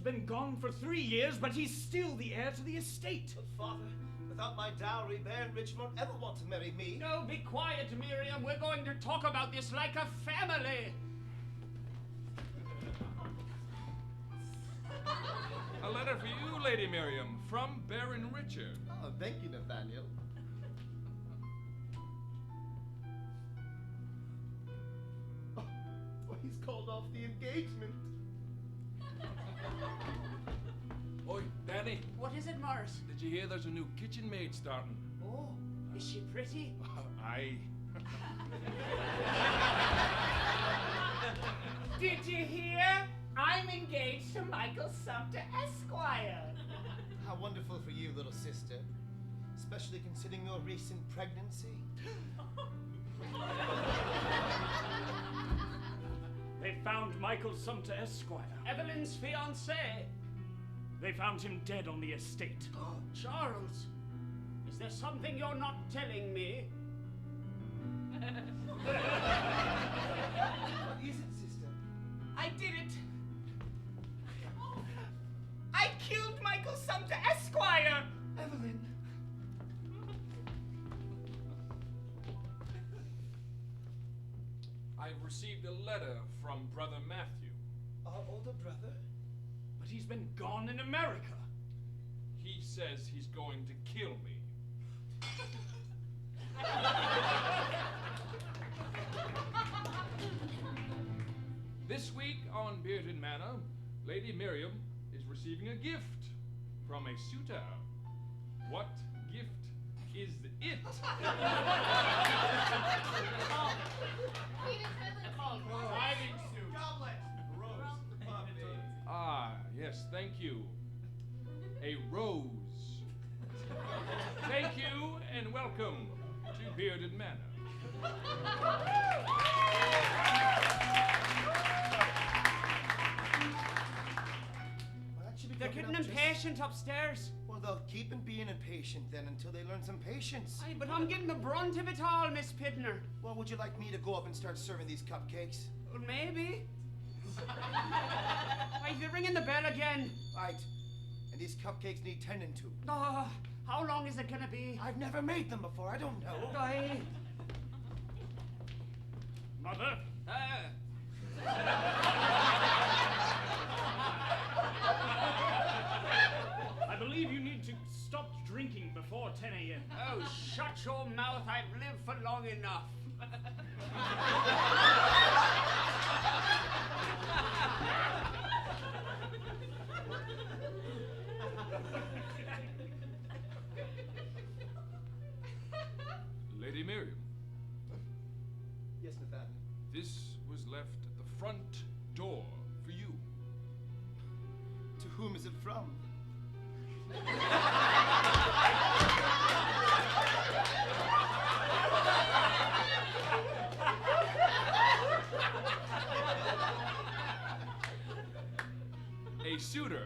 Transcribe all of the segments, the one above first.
been gone for 3 years, but he's still the heir to the estate. But father, without my dowry, Baron Richard won't ever want to marry me. No, be quiet, Miriam. We're going to talk about this like a family. A letter for you, Lady Miriam, from Baron Richard. Oh, thank you, Nathaniel. Oh, he's called off the engagement. Oi, Danny, What is it, Morris? did you hear there's a new kitchen maid starting? Oh, is she pretty? Aye. Did you hear? I'm engaged to Michael Sumter, Esquire. How wonderful for you, little sister. Especially considering your recent pregnancy. They found Michael Sumter, Esquire. Evelyn's fiancé. They found him dead on the estate. Charles, is there something you're not telling me? What is it, sister? I did it. I killed Michael Sumter, Esquire. Evelyn. I've received a letter from Brother Matthew. Our older brother? But he's been gone in America. He says he's going to kill me. This week on Bearded Manor, Lady Miriam is receiving a gift from a suitor. What gift is it? Riding suit. Goblet. Rose. The puppy. Ah, yes, thank you. A rose. Thank you and welcome to Bearded Manor. Well, that should be They're coming getting up just- impatient upstairs. Well, they'll keep on being impatient then until they learn some patience. Aye, but I'm getting the brunt of it all, Miss Pittner. Well, would you like me to go up and start serving these cupcakes? Well, maybe. Aye, they're ringing the bell again. Right. And these cupcakes need tending to. Oh, how long is it gonna be? I've never made them before. I don't know. Aye. Mother, I believe you need to stop drinking before 10 a.m. Oh, shut your mouth. I've lived for long enough. Lady Miriam, Yes, Nathaniel. this was left at the front door for you. To whom is it from? A suitor.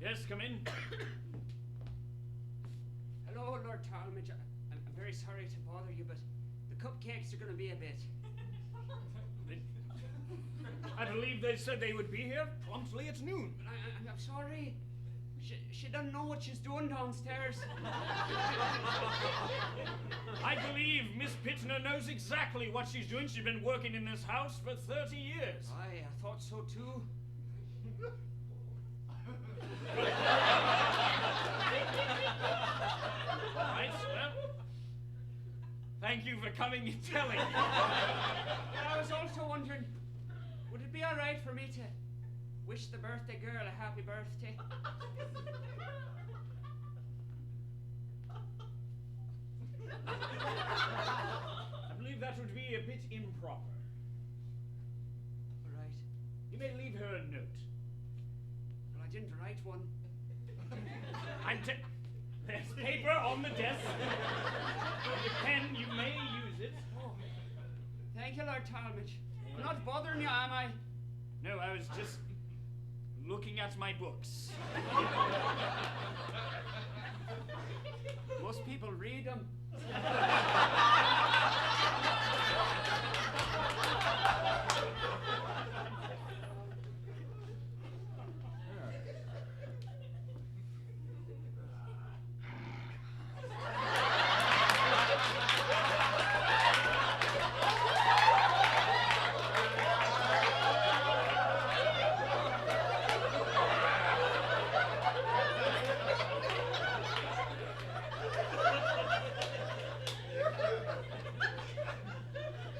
Yes, come in. Hello, Lord Talmadge. I'm very sorry to bother you, but the cupcakes are going to be a bit. I believe they said they would be here promptly at noon. But I'm sorry. She doesn't know what she's doing downstairs. I believe Miss Pittner knows exactly what she's doing. She's been working in this house for 30 years. Aye, I thought so too. All right, well, thank you for coming and telling me. I was also wondering, would it be all right for me to wish the birthday girl a happy birthday? I believe that would be a bit improper. All right. You may leave her a note. Well, I didn't write one. There's paper on the desk. With a pen, you may use it. Oh, thank you, Lord Talmadge. I'm not bothering you, am I? No, I was just looking at my books. Most people read them.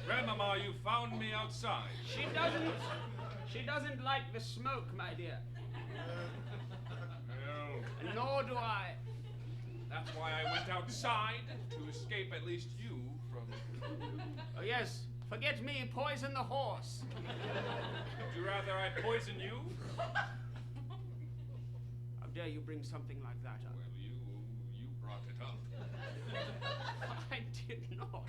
Grandmama, you found me outside. She doesn't like the smoke, my dear. Well, Nor do I. that's why I went outside, to escape at least you from... Oh, yes. Forget me, poison the horse. Would you rather I poison you? How dare you bring something like that up? Well, you brought it up. I did not.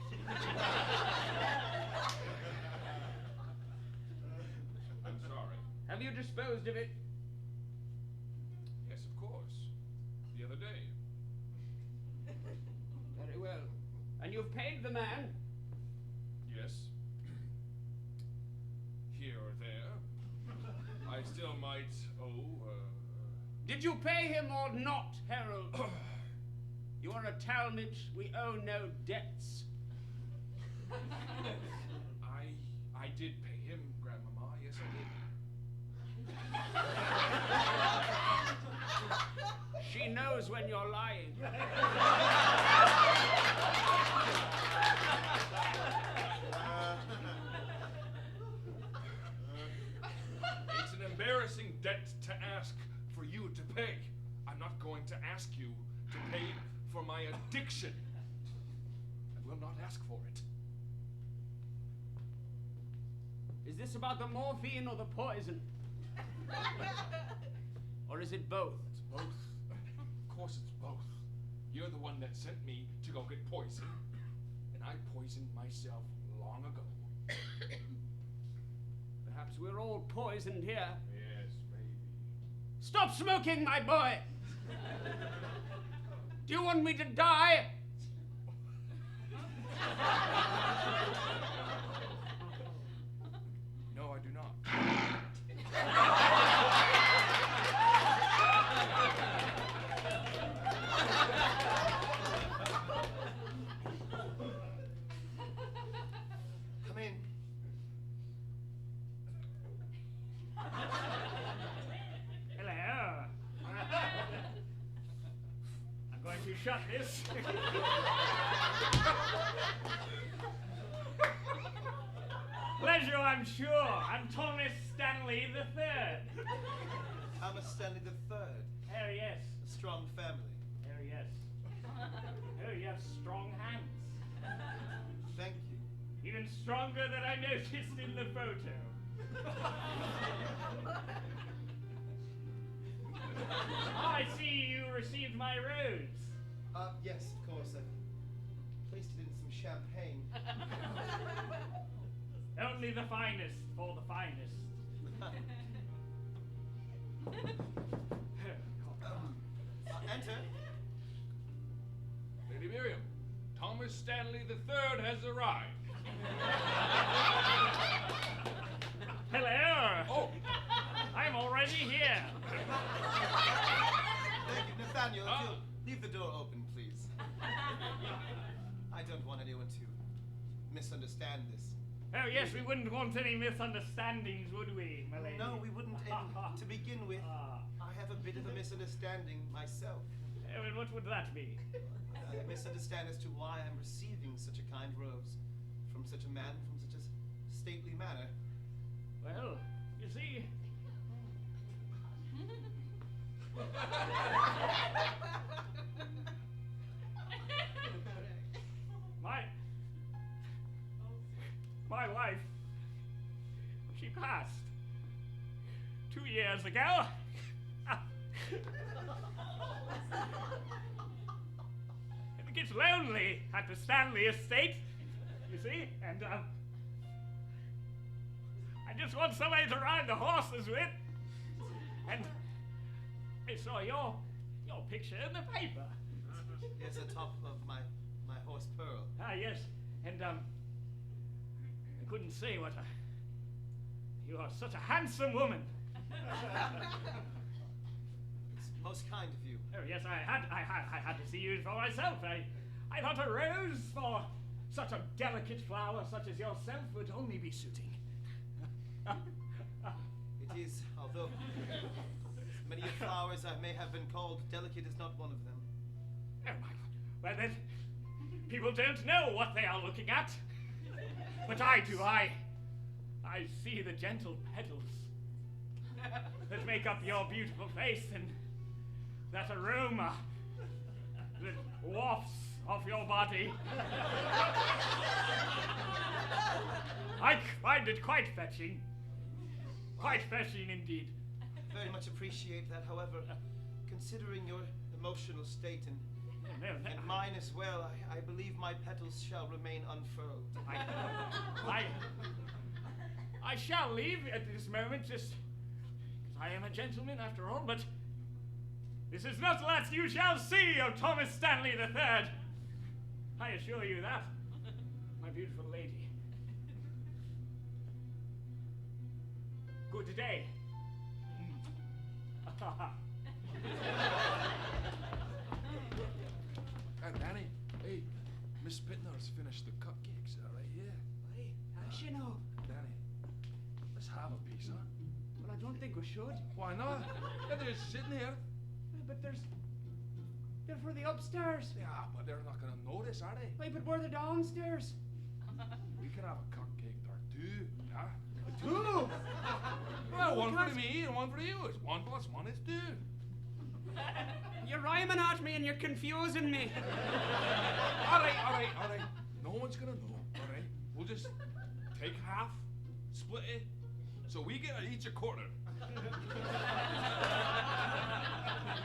I'm sorry. Have you disposed of it? Yes, of course. The other day. Very well. And you've paid the man? Yes. Here or there. I still might owe, Did you pay him or not, Harold? You are a Talmadge. We owe no debts. I did pay him, Grandmama. Yes, I did. She knows when you're lying. It's an embarrassing debt to ask for you to pay. I'm not going to ask you to pay for my addiction. I will not ask for it. Is this about the morphine or the poison? Or is it both? It's both. Of course it's both. You're the one that sent me to go get poison, and I poisoned myself long ago. Perhaps we're all poisoned here. Yes, maybe. Stop smoking, my boy! Do you want me to die? No, I do not. Come in. Hello. I'm going to shut this. Pleasure, I'm sure. I'm Thomas Stanley III. Thomas Stanley III. Oh, yes. A strong family. Oh, yes. Oh, you have strong hands. Thank you. Even stronger than I noticed in the photo. I see you received my rose. Yes, of course. I placed it in some champagne. Only the finest for the finest. Enter. Lady Miriam, Thomas Stanley III has arrived. Hello. Oh, I'm already here. Thank you. Nathaniel, if you'll leave the door open, please. I don't want anyone to misunderstand this. Oh, yes, we wouldn't want any misunderstandings, would we, my lady? No, we wouldn't. And to begin with, I have a bit of a misunderstanding myself. Oh, and what would that be? I misunderstand as to why I'm receiving such a kind rose from such a man, from such a stately manner. Well, you see... My wife, she passed 2 years ago. It gets lonely at the Stanley estate, you see, and I just want somebody to ride the horses with. And I saw your picture in the paper. Here's the top of my horse Pearl. Ah, yes, and I couldn't say what you are such a handsome woman. It's most kind of you. Oh yes, I had to see you for myself. I thought a rose for such a delicate flower such as yourself would only be suiting. It is, although many flowers I may have been called, delicate is not one of them. Oh my God! Well then, people don't know what they are looking at, but I do. I see the gentle petals that make up your beautiful face and that aroma that wafts off your body. I find it quite fetching. Quite fetching indeed. Very much appreciate that. However, considering your emotional state and mine as well, I believe my petals shall remain unfurled. I shall leave at this moment, just because I am a gentleman after all, but this is not the last you shall see of Thomas Stanley III. I assure you that, my beautiful lady. Good day. And Danny, hey, Miss Bittner's finished the cupcakes. Are right here. Hey, how's she know? Danny, let's have a piece, huh? Well, I don't think we should. Why not? They're just sitting here. But they're for the upstairs. Yeah, but they're not gonna notice, are they? Wait, but we're the downstairs. We could have a cupcake or two, yeah? Two? Well, one for me and one for you. It's 1 + 1 is 2. You're rhyming at me and you're confusing me. All right. No one's gonna know, all right? We'll just take half, split it, so we get each a quarter.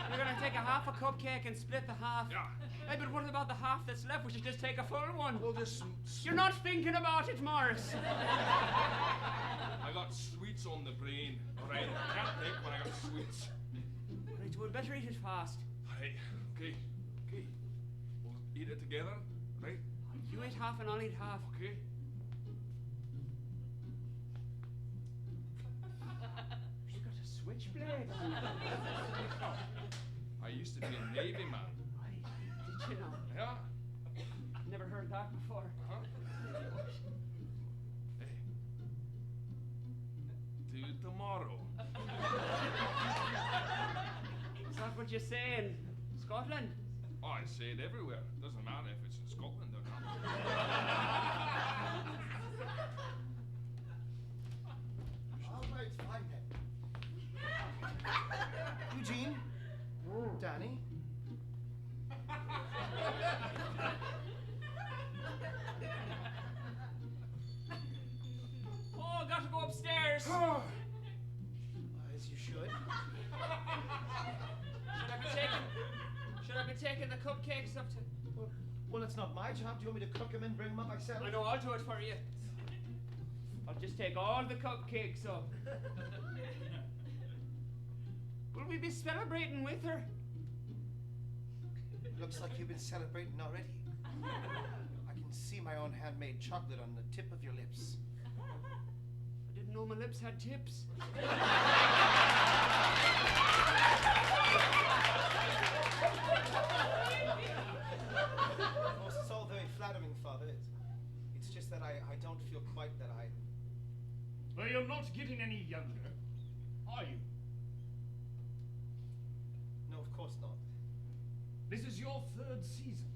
You're gonna take a half a cupcake and split the half. Yeah. Hey, but what about the half that's left? We should just take a full one. We'll just... You're not thinking about it, Morris. I got sweets on the brain, all right? I can't think when I got sweets. Right, we'd better eat it fast. All right, okay. We'll eat it together, right? You eat half and I'll eat half. Okay. You got a switchblade on. I used to be a Navy man. Right, did you know? Yeah. Never heard that before. Uh-huh. Hey. Do tomorrow. Is that what you're saying? Scotland? Oh, I say it everywhere. Doesn't matter if it's in Scotland or not. All right, fine then. Eugene? Danny? Oh, gotta go upstairs. As you should. Should I be taking the cupcakes up to... Well, it's not my job. Do you want me to cook them and bring them up myself? I know, I'll do it for you. I'll just take all the cupcakes up. Will we be celebrating with her? Looks like you've been celebrating already. I can see my own handmade chocolate on the tip of your lips. I didn't know my lips had tips. Of course, it's all very flattering, Father. It's just that I don't feel quite that I... Well, you're not getting any younger, are you? No, of course not. This is your 3rd season.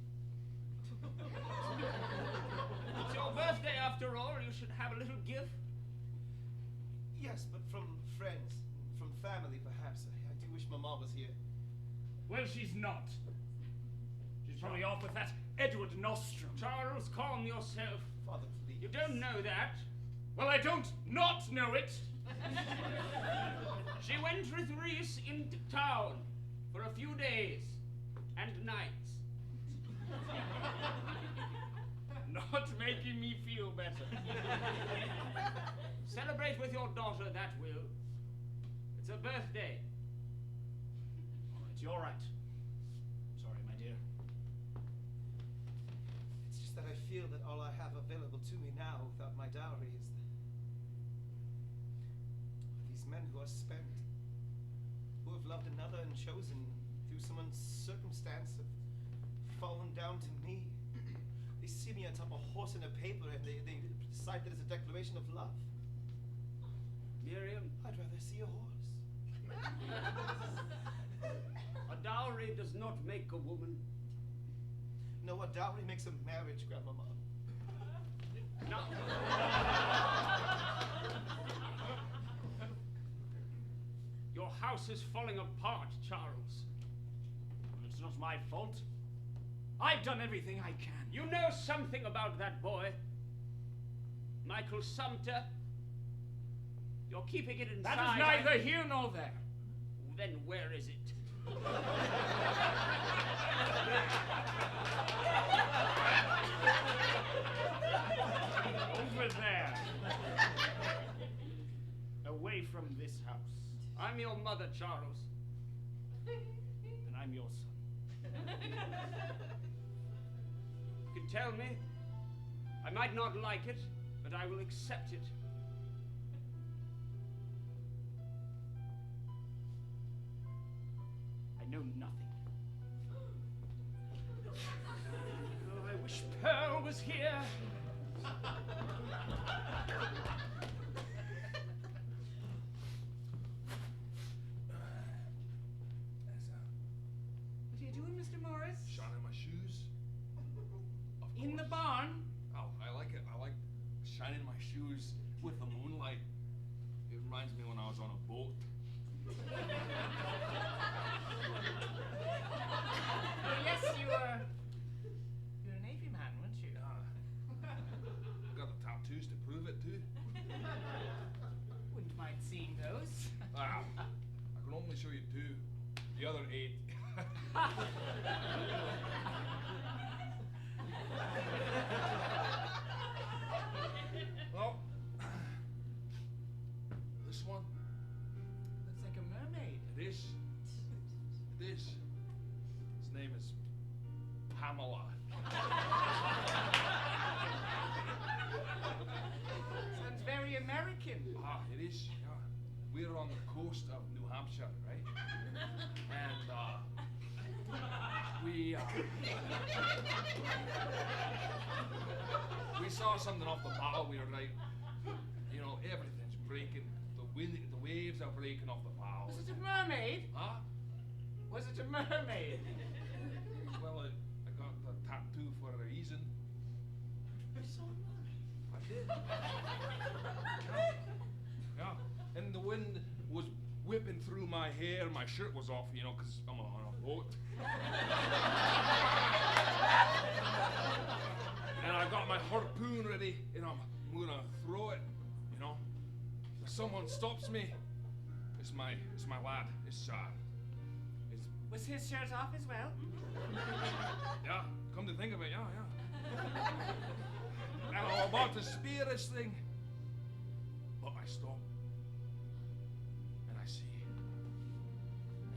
It's your birthday after all. You should have a little gift. Yes, but from friends, from family, perhaps. I do wish Mama was here. Well, she's not. She's probably off with that Edward Nostrum. Charles, calm yourself. Father, please. You don't know that. Well, I don't not know it. She went with Reese into town for a few days and nights. Not making me feel better. Celebrate with your daughter, that will. It's her birthday. All right, you're right. Sorry, my dear. It's just that I feel that all I have available to me now without my dowry is these men who are spent, who have loved another and chosen through some circumstance have fallen down to me. They see me atop a horse and a paper and they decide that it's a declaration of love. Miriam, I'd rather see a horse. a dowry does not make a woman. No, a dowry makes a marriage, Grandmama. No. Your house is falling apart, Charles. It's not my fault. I've done everything I can. You know something about that boy. Michael Sumter. You're keeping it inside. That is neither here nor there. Then where is it? Over there. Away from this house. I'm your mother, Charles. And I'm your son. You can tell me. I might not like it, but I will accept it. I know nothing. Oh, I wish Pearl was here. What are you doing, Mr. Morris? Shining my shoes. In the barn? Oh, I like it. I like shining my shoes with the moonlight. It reminds me when I was on a boat. Oh, yes, you're a Navy man, weren't you? Got the tattoos to prove it too. Wouldn't mind seeing those. Ah, I can only show you 2. The other 8. Well, this one. Looks like a mermaid. It is. It is. His name is Pamela. Sounds very American. Ah, it is. Yeah. We're on the coast of New Hampshire, right? And we saw something off the bow. We were like, you know, everything's breaking. The waves are breaking off the bow. Was it a mermaid? Huh? Was it a mermaid? Well, I got the tattoo for a reason. You saw a mermaid? I did. Yeah. And the wind was whipping through my hair. My shirt was off, you know, because I'm on a boat. And I got my harpoon ready, and I'm gonna throw it, you know. If someone stops me, it's my lad. It's Was his shirt off as well? yeah. Come to think of it, yeah. And I'm about to spear this thing, but I stop. And I see,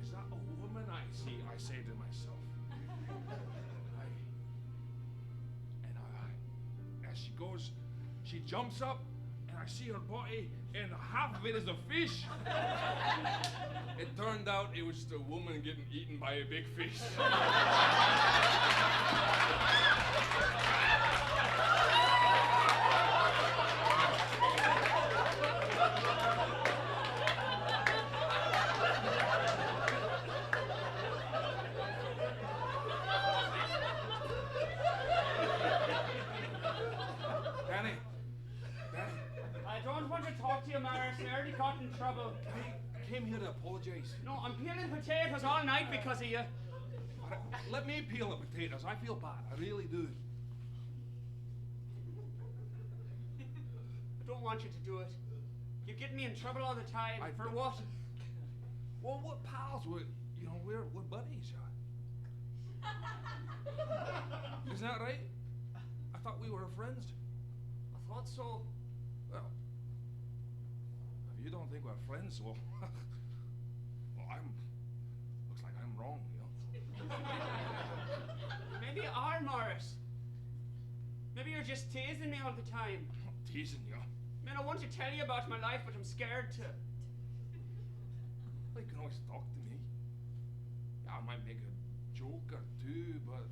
is that a woman I see? I say to myself. As she goes, she jumps up, and I see her body, and half of it is a fish. It turned out it was the woman getting eaten by a big fish. Danny. I don't want to talk to you, Morris. I already got in trouble. I came here to apologize. No, I'm peeling potatoes all night because of you. Let me peel the potatoes. I feel bad. I really do. I don't want you to do it. You get me in trouble all the time. For what? Well, what pals? We're buddies. Isn't that right? I thought we were friends. I thought so. Well, if you don't think we're friends, well, looks like I'm wrong, you know. Maybe you are, Morris. Maybe you're just teasing me all the time. I'm not teasing you. Man, I want to tell you about my life, but I'm scared to. Well, you can always talk to me. Yeah, I might make a joke or two, but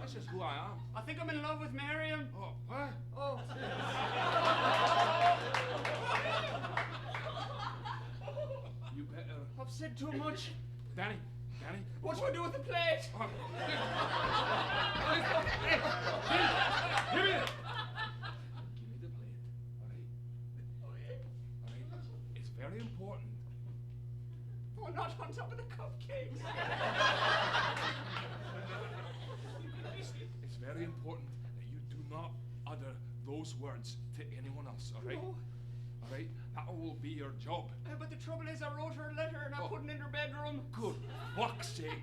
that's just who I am. I think I'm in love with Miriam. Oh, what? Oh. You better. I've said too much. Danny. What do I do with the plate? Oh. Hey, give me it. Give me the plate, all right? It's very important. Oh, not on top of the cupcakes. It's very important that you do not utter those words to anyone else, all right? No. All right? That will be your job. But the trouble is, I wrote her a letter and I put it in her bedroom. Good fuck's sake.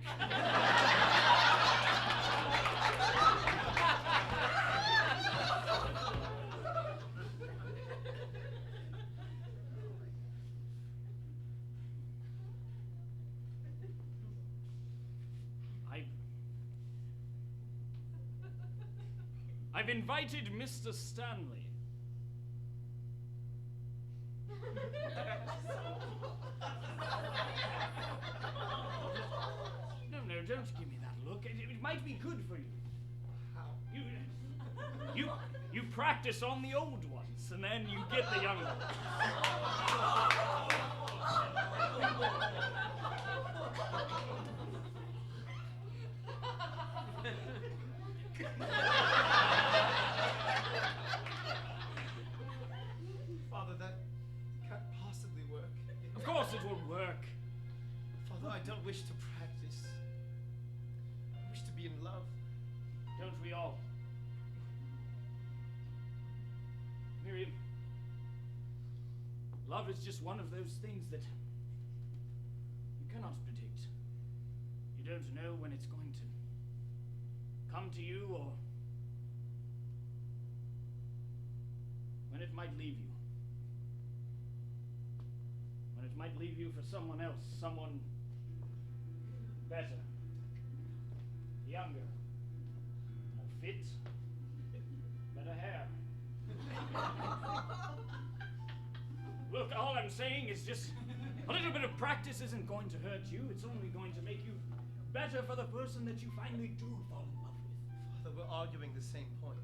I've invited Mr. Stanley. No, don't give me that look. It might be good for you. How? You practice on the old ones, and then you get the young ones. Father, that can't possibly work. Of course it will work. Father, I don't wish to practice. I wish to be in love. Don't we all? Miriam, love is just one of those things that you cannot predict. You don't know when it's going to come to you or when it might leave you. When it might leave you for someone else, someone better, younger, more fit, better hair. Look, all I'm saying is just a little bit of practice isn't going to hurt you. It's only going to make you better for the person that you finally do fall in love with. Father, we're arguing the same point.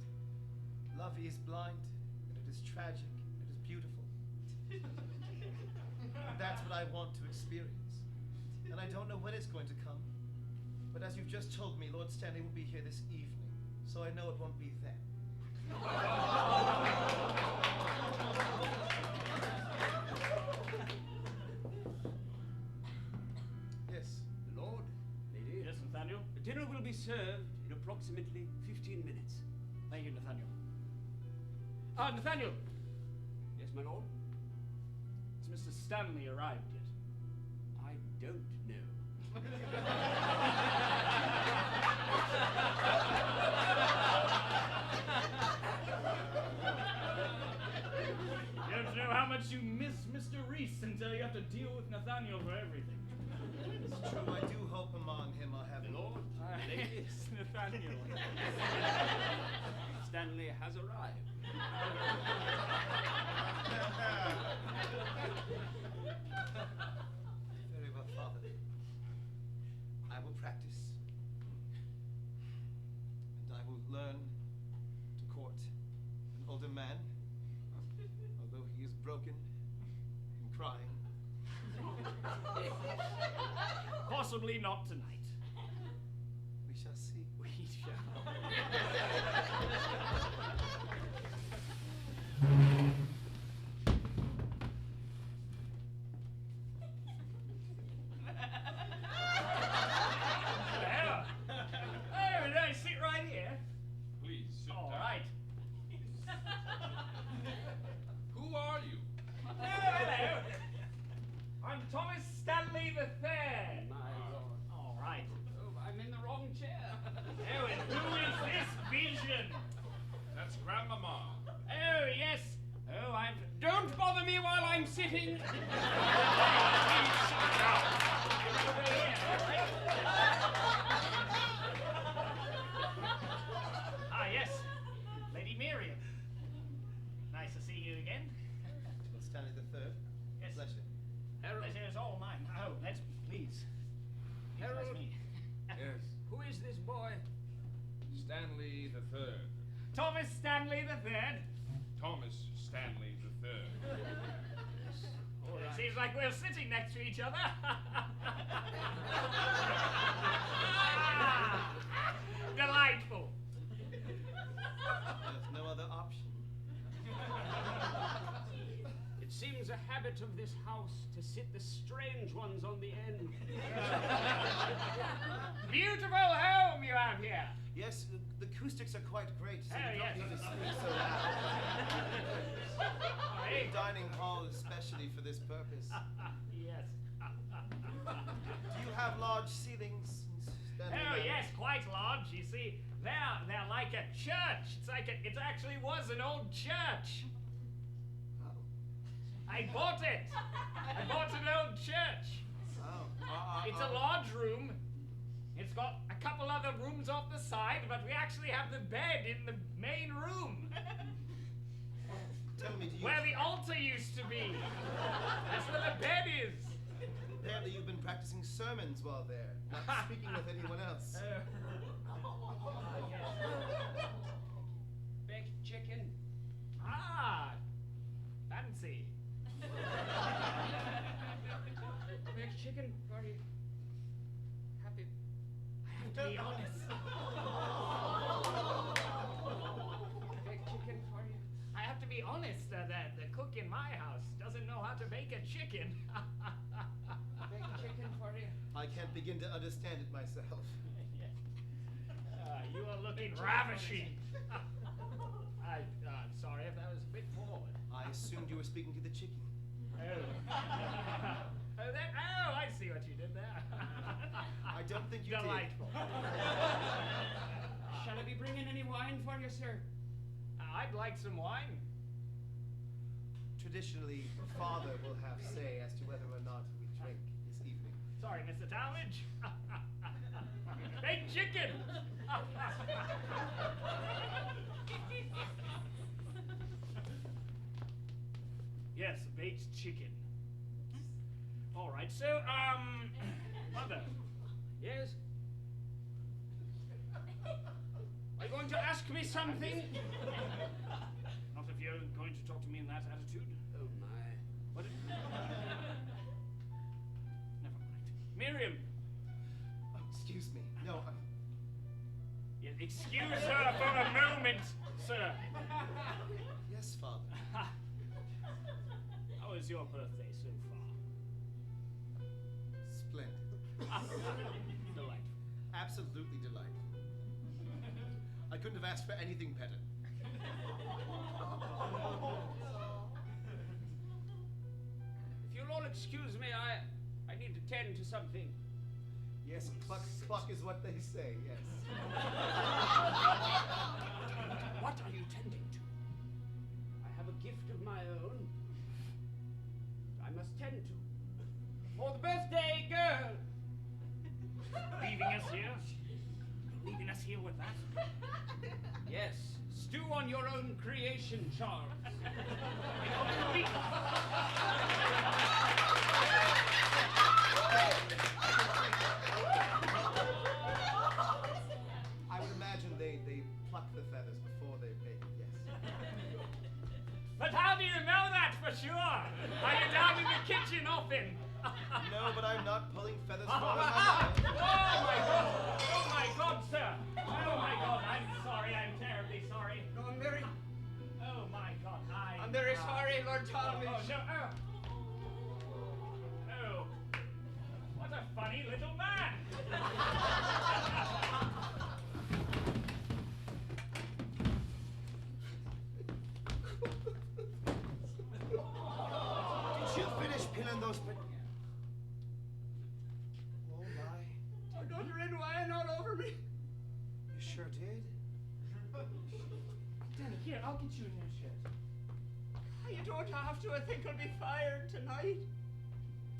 Love is blind, and it is tragic, and it is beautiful. And that's what I want to experience. And I don't know when it's going to come. But as you've just told me, Lord Stanley will be here this evening, so I know it won't be then. Yes. Lord, lady. Yes, Nathaniel? Dinner will be served in approximately 15 minutes. Thank you, Nathaniel. Nathaniel! Yes, my lord? Has Mr. Stanley arrived yet? I don't know. You don't know how much you miss Mr. Reese until you have to deal with Nathaniel for everything. It's true, I do hope among him I have Lord, Yes, Nathaniel. Stanley has arrived. Very well, Father. I will practice. And I will learn to court an older man, although he is broken and crying. Possibly not tonight. We shall see. We shall. There. Oh, no, sit right here. Please, sit All down. right. Who are you? Oh, hello. I'm Thomas Stanley III. My lord. All right. Oh, I'm in the wrong Come on. Oh, yes. Oh, I've... Don't bother me while I'm sitting. Ah, yes. Lady Miriam. Nice to see you again. Stanley the Third. Yes. Pleasure. Pleasure is all mine. Oh, let's please. Harold. That's me. Yes. Who is this boy? Stanley the Third. Thomas Stanley the Third. Thomas Stanley the Third. All It right. seems like we're sitting next to each other. Delightful. There's no other option. It seems a habit of this house to sit the strange ones on the end. Beautiful home you have here. Yes, the acoustics are quite great, so Oh, you don't yes. need to speak so loud. Hey. The dining hall is specially for this purpose. Yes. Do you have large ceilings? Stanley Oh Manor? yes, quite large. You see, they're like a church. It actually was an old church. Oh. I bought it. I bought an old church. Oh. It's a large room. It's got a couple other rooms off the side, but we actually have the bed in the main room. Tell me, do you... Where the altar used to be. That's where the bed is. Apparently you've been practicing sermons while there, not speaking with anyone else. Baked chicken. Ah, fancy. Baked chicken for you. Happy. I have to be honest. Baked chicken for you. I have to be honest. The cook in my house doesn't know how to bake a chicken. Baked chicken for you. I can't begin to understand it myself. You are looking ravishing. I'm sorry if that was a bit forward. I assumed you were speaking to the chicken. Oh, I see what you did there. I don't think you Delightful. Shall I be bringing any wine for you, sir? I'd like some wine. did. Traditionally, father will have say as to whether or not we drink this evening. Sorry, Mr. Talmadge. Baked chicken. Yes, baked chicken. All right, so, mother. Yes? Are you going to ask me something? Not if you're going to talk to me in that attitude. Oh, my. What? Never mind. Miriam. Oh, excuse me. No, Yeah, excuse her for a moment, sir. yes, father. How was your birthday so far? Splendid. Delightful. Absolutely delightful. I couldn't have asked for anything better. If you'll all excuse me, I need to tend to something. Yes, cluck is what they say, yes. What are you tending to? I have a gift of my own. I must tend to. For the birthday girl. Leaving us here? Leaving us here with that? Yes, stew on your own creation, Charles. I would imagine they pluck the feathers before they bake it, yes. But how do you know that for sure? Are you down in the kitchen often? No, but I'm not pulling feathers from Oh my my mouth. God! Oh my God, sir! Oh my God! I'm sorry. I'm terribly sorry. No, I'm very, Oh my God! I'm very sorry, Lord Talmadge. Oh no! Oh! What a funny little man! Did you finish peeling those Oh my. I got red wine all over me. You sure did? Danny, here, I'll get you a new shirt. You don't have to. I think I'll be fired tonight.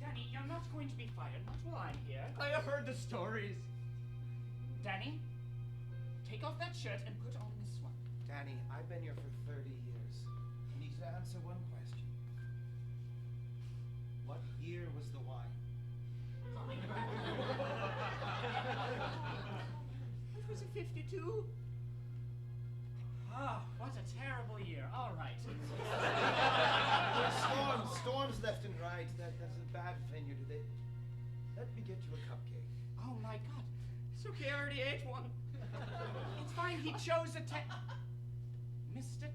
Danny, you're not going to be fired, not while I'm here. I have heard the stories. Danny, take off that shirt and put on this one. Danny, I've been here for 30 years. You need to answer one question. What year was the wine? It was a 52. Ah, what a terrible year. All right. Storms left and right. That's a bad vineyard. Let me get you a cupcake. Oh my God. It's okay, I already ate one. It's fine. He chose a Mr.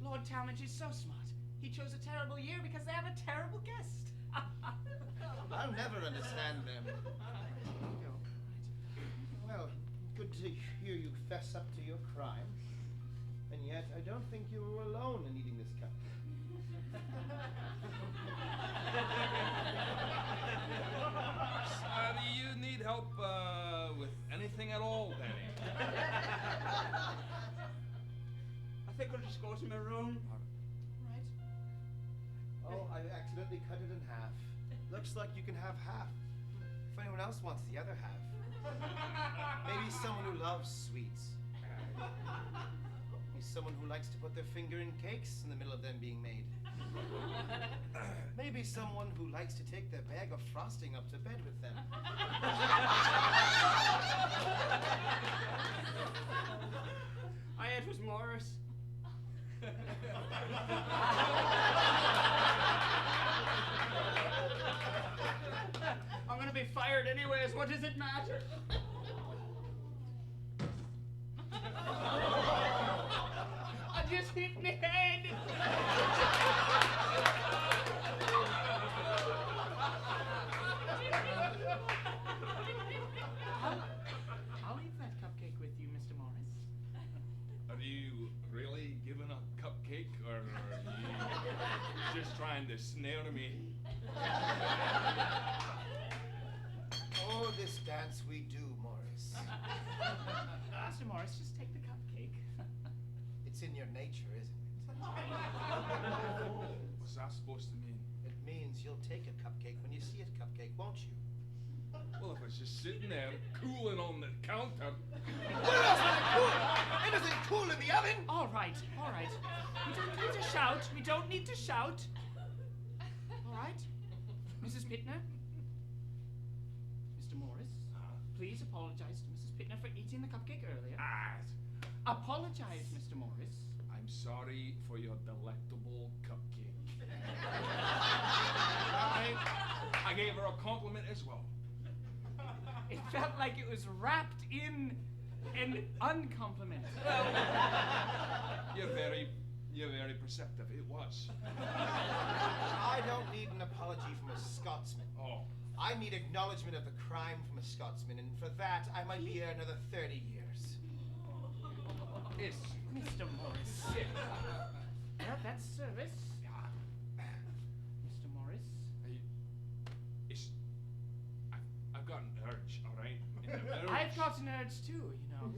Lord Talmadge is so smart. He chose a terrible year because they have a terrible guest. I'll never understand them. Well, good to hear you fess up to your crime. And yet, I don't think you were alone in eating this cupcake. Do you need help with anything at all, Danny? I think I'll just go to my room. Right. Oh, I accidentally cut it in half. Looks like you can have half. If anyone else wants the other half. Maybe someone who loves sweets. Maybe someone who likes to put their finger in cakes in the middle of them being made. Maybe someone who likes to take their bag of frosting up to bed with them. It was Morris. I'm gonna be fired anyways. What does it matter? I just hit my head. I'll leave that cupcake with you, Mr. Morris. Are you really giving a cupcake, or are you just trying to snare me? Oh, this dance we do, Morris. Mr. Morris, just take the cupcake. It's in your nature, isn't it? What's that supposed to mean? It means you'll take a cupcake when you see a cupcake, won't you? Well, if it's just sitting there, cooling on the counter. What else is it cool? It isn't cool in the oven! All right, all right. We don't need to shout. We don't need to shout. All right? Mrs. Pittner? Mr. Morris? Please apologize to Mrs. Pittner for eating the cupcake earlier. Apologize, Mr. Morris. I'm sorry for your delectable cupcake. I gave her a compliment as well. It felt like it was wrapped in an uncompliment. You're very perceptive. It was. I don't need an apology from a Scotsman. Oh. I need acknowledgement of the crime from a Scotsman, and for that, I might be here another 30 years. Yes. Mr. Morris. Well, that's service. Mr. Morris. I've got an urge, all right? An urge. I've got an urge too, you know.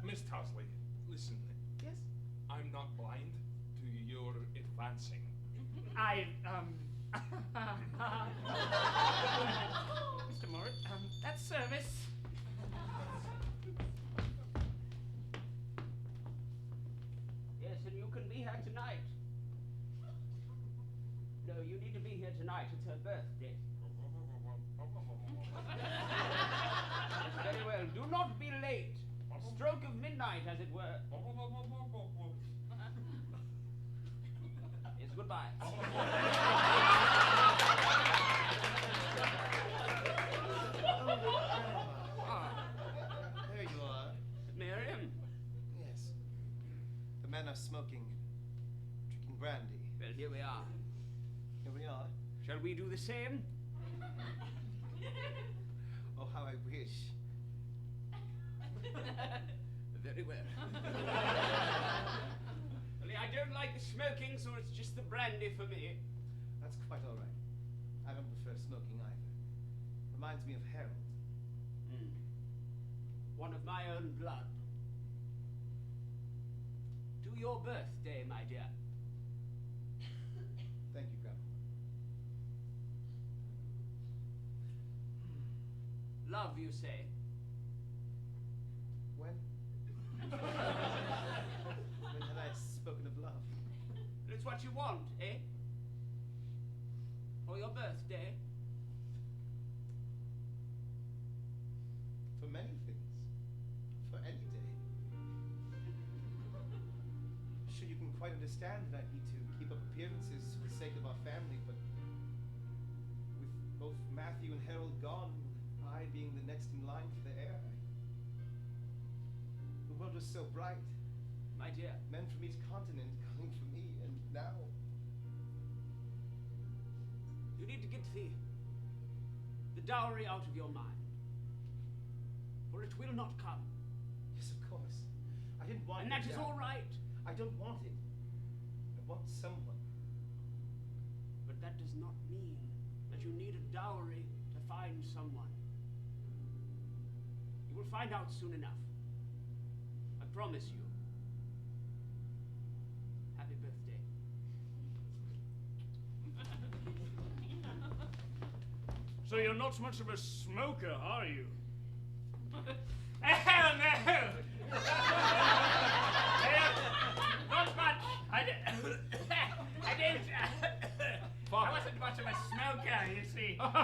Miss Tosley, listen. Yes? I'm not blind to your advancing. Mr. Morris, that's service. Yes, and you can be here tonight. No, you need to be here tonight. It's her birthday. Very well. Do not be late. Stroke of midnight, as it were. Yes, goodbye. There you are. Miriam. Yes. The men are smoking, drinking brandy. Well, here we are. Here we are. Shall we do the same? Oh, how I wish. Very well. Only I don't like the smoking, so it's just the brandy for me. That's quite all right. I don't prefer smoking either. Reminds me of Harold. One of my own blood. your birthday, my dear. Thank you, Grandma. Love, you say? When? When had I spoken of love? It's what you want, eh? For your birthday? For many things. For any day. Sure, you can quite understand that I need to keep up appearances for the sake of our family, but with both Matthew and Harold gone, I being the next in line for the heir, the world was so bright. My dear. Men from each continent coming for me, and now You need to get the dowry out of your mind. For it will not come. yes, of course. I didn't want And it that is now. all right. I don't want it. I want someone. But that does not mean that you need a dowry to find someone. You will find out soon enough. I promise you. Happy birthday. So you're not much of a smoker, are you? Oh, no! Not much. I didn't. I wasn't much of a smoker, you see. Father.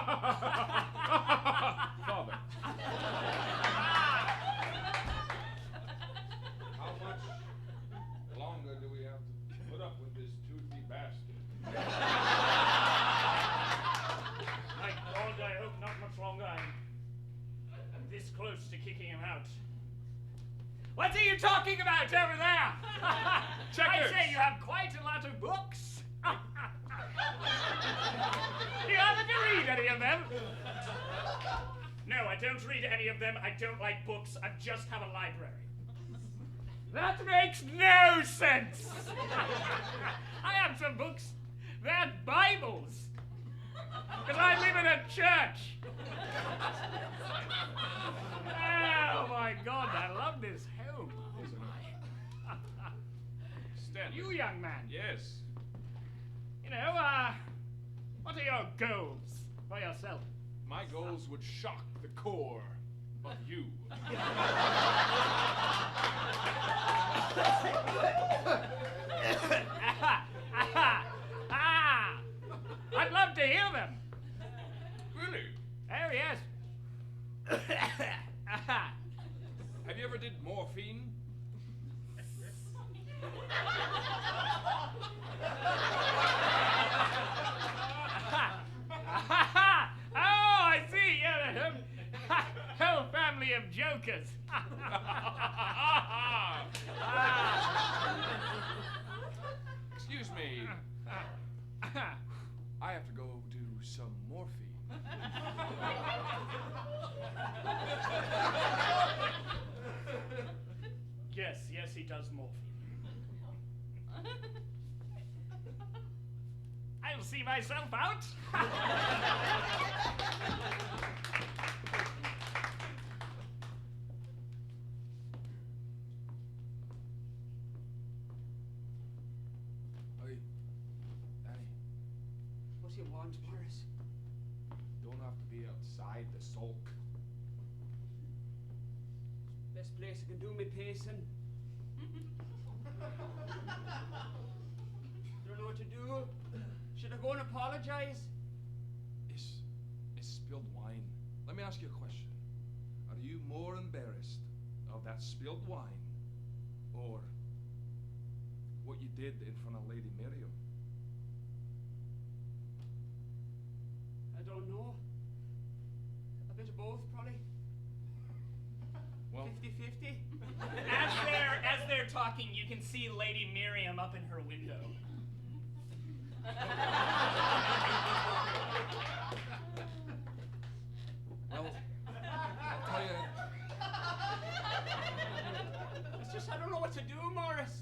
How much longer do we have to put up with this toothy bastard? My God, I hope not much longer. I'm this close to kicking him out. What are you talking about over there? I Checkers. say you have quite a lot of books. Do you happen to read any of them? No, I don't read any of them. I don't like books. I just have a library. That makes no sense. I have some books. They're Bibles. Because I live in a church. Oh my God, I love this home. Stanley. You, young man. Yes. You know, what are your goals for yourself? My goals would shock the core of you. I'd love to hear them. Really? Oh, yes. Have you ever did morphine? Oh, I see. Yeah, whole family of jokers. Excuse me. I have to go do some morphine. Yes, he does morphine. I'll see myself out. Hey, Danny, What do you want, Morris? don't have to be outside the sulk. Best place I can do me pacing. Don't know what to do. Should I go and apologize? It's spilled wine. Let me ask you a question. Are you more embarrassed of that spilled wine or what you did in front of Lady Miriam? I don't know. A bit of both, probably. Well, 50-50. As they're talking, you can see Lady Miriam up in her window. well, I'll tell you. It's just I don't know what to do, Morris.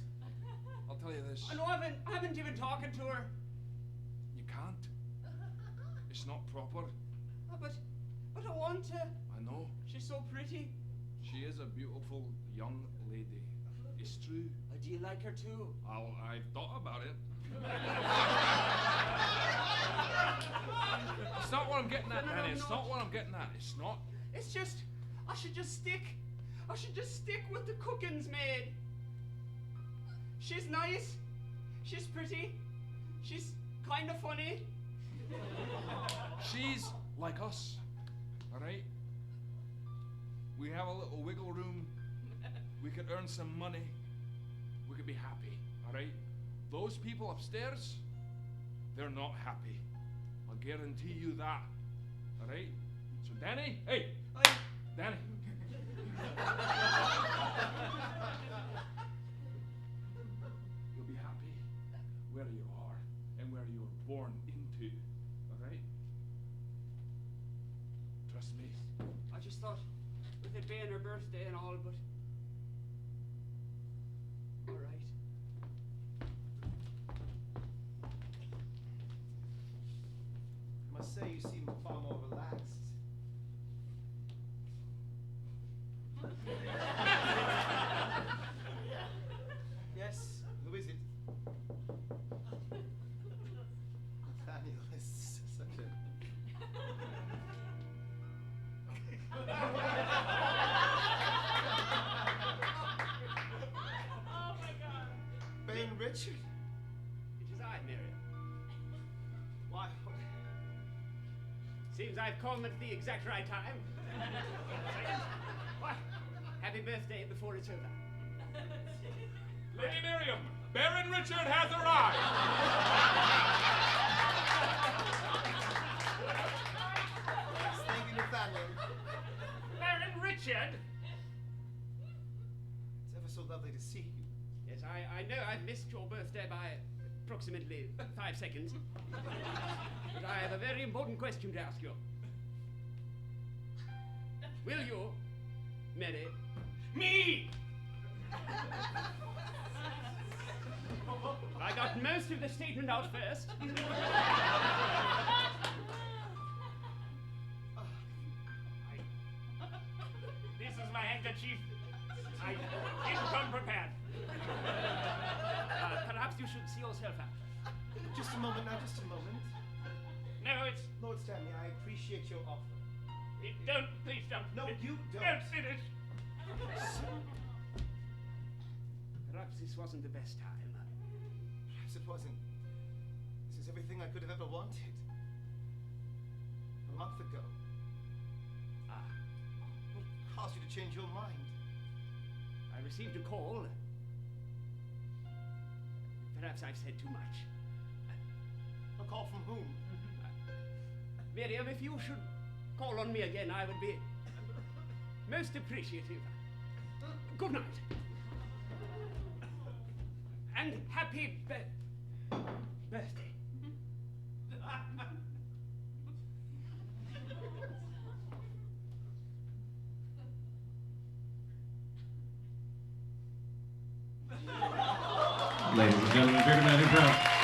I'll tell you this. I know I haven't even talking to her. You can't. It's not proper. Oh, but I want to. I know. She's so pretty. She is a beautiful young lady. It's true. A Do you like her too? I thought about it. It's not what I'm getting at, Danny. It's not what I'm getting at. It's not. It's just, I should just stick with the cooking's maid. She's nice, she's pretty, she's kind of funny. She's like us, all right? We have a little wiggle room. We could earn some money. We could be happy, all right? Those people upstairs, they're not happy. I'll guarantee you that, all right? So Danny, hey, Danny. You'll be happy where you are and where you were born into, all right? Trust me. I just thought, with it being her birthday and all, but... All right. I must say, you seem far more relaxed. Yes, who is it? Nathaniel is such a... Oh my God. Ben Richard? It is I, Miriam. Why? Seems I've come at the exact right time. What? Happy birthday before it's over. Lady Miriam, Baron Richard has arrived. Yes, thank you, Nathaniel. Baron Richard! It's ever so lovely to see you. Yes, I know I've missed your birthday by approximately 5 seconds. But I have a very important question to ask you. Will you marry Me! I got most of the statement out first. This is my handkerchief. I didn't come prepared. Perhaps you should see yourself out. Just a moment now, just a moment. No, it's... Lord Stanley, I appreciate your offer. Please don't. No, you don't. Don't finish. Perhaps this wasn't the best time. Perhaps it wasn't. This is everything I could have ever wanted. A month ago. What caused you to change your mind? I received a call. Perhaps I've said too much. A call from whom? Miriam, if you should call on me again, I would be most appreciative. Good night. And happy birthday. Ladies and gentlemen, Bigger Man Improv.